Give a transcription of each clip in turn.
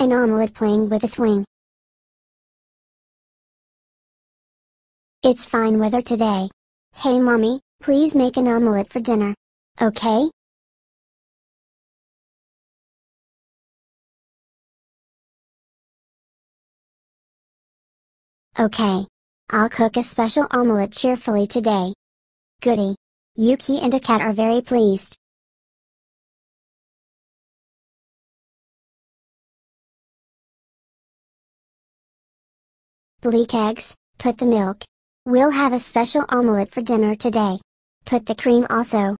An omelet playing with a swing. It's fine weather today. Hey mommy, please make an omelet for dinner. Okay? Okay. I'll cook a special omelet cheerfully today. Goody. Yuki and the cat are very pleased. Bleak eggs, put the milk. We'll have a special omelet for dinner today. Put the cream also.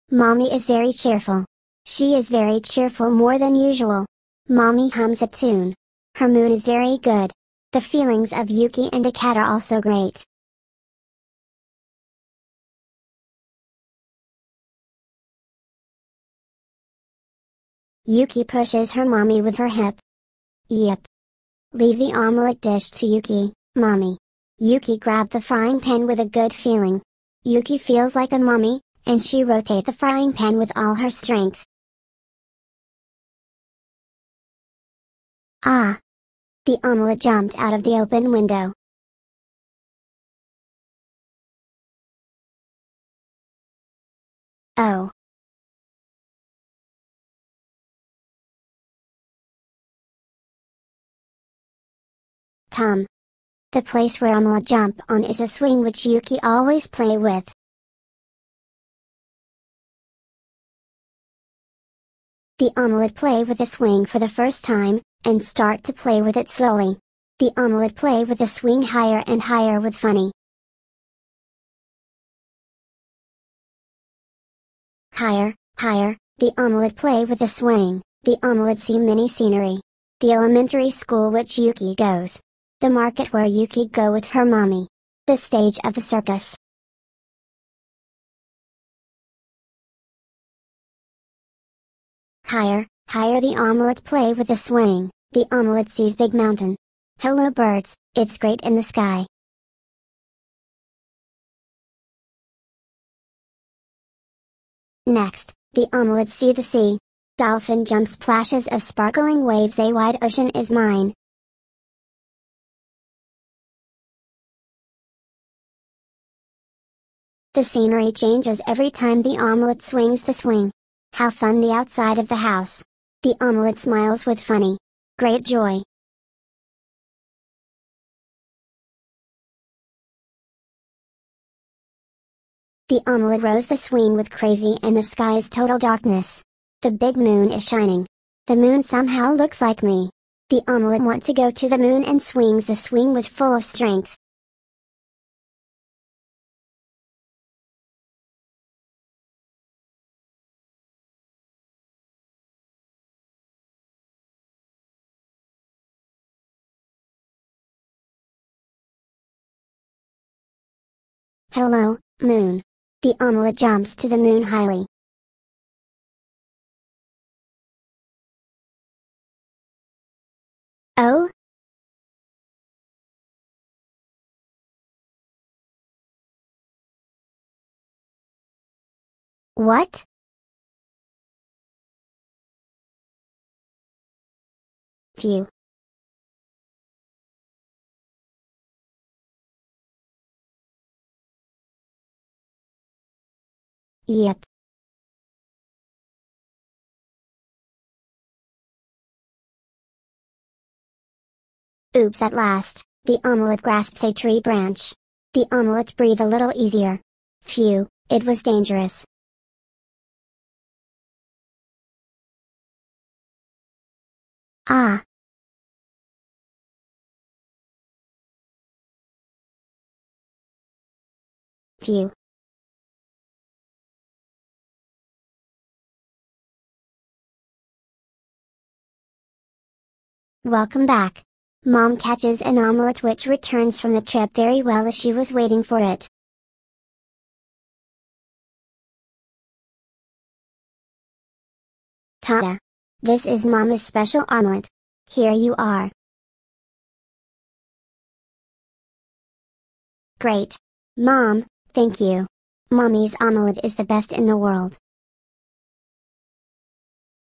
Mommy is very cheerful. She is very cheerful more than usual. Mommy hums a tune. Her mood is very good. The feelings of Yuki and the cat are also great. Yuki pushes her mommy with her hip. Yep. Leave the omelet dish to Yuki, mommy. Yuki grabbed the frying pan with a good feeling. Yuki feels like a mommy, and she rotates the frying pan with all her strength. Ah! The omelet jumped out of the open window. Oh! Tom. The place where omelet jump on is a swing which Yuki always play with. The omelet play with the swing for the first time, and start to play with it slowly. The omelet play with the swing higher and higher with funny. Higher, higher, the omelet play with the swing, the omelet see many scenery. The elementary school which Yuki goes. The market where Yuki go with her mommy. The stage of the circus. Higher, higher the omelet play with the swing, the omelet sees big mountain. Hello birds, it's great in the sky. Next, the omelet see the sea. Dolphin jumps splashes of sparkling waves, a wide ocean is mine. The scenery changes every time the omelet swings the swing. How fun the outside of the house. The omelet smiles with funny. Great joy. The omelet rows the swing with crazy and the sky is total darkness. The big moon is shining. The moon somehow looks like me. The omelet want to go to the moon and swings the swing with full of strength. Hello, moon. The omelet jumps to the moon highly. Oh? What? Phew. Yep. Oops, at last, the omelet grasps a tree branch. The omelet breathe a little easier. Phew, it was dangerous. Ah. Phew. Welcome back. Mom catches an omelet which returns from the trip very well as she was waiting for it. Ta-da! This is Mama's special omelet. Here you are. Great. Mom, thank you. Mommy's omelette is the best in the world.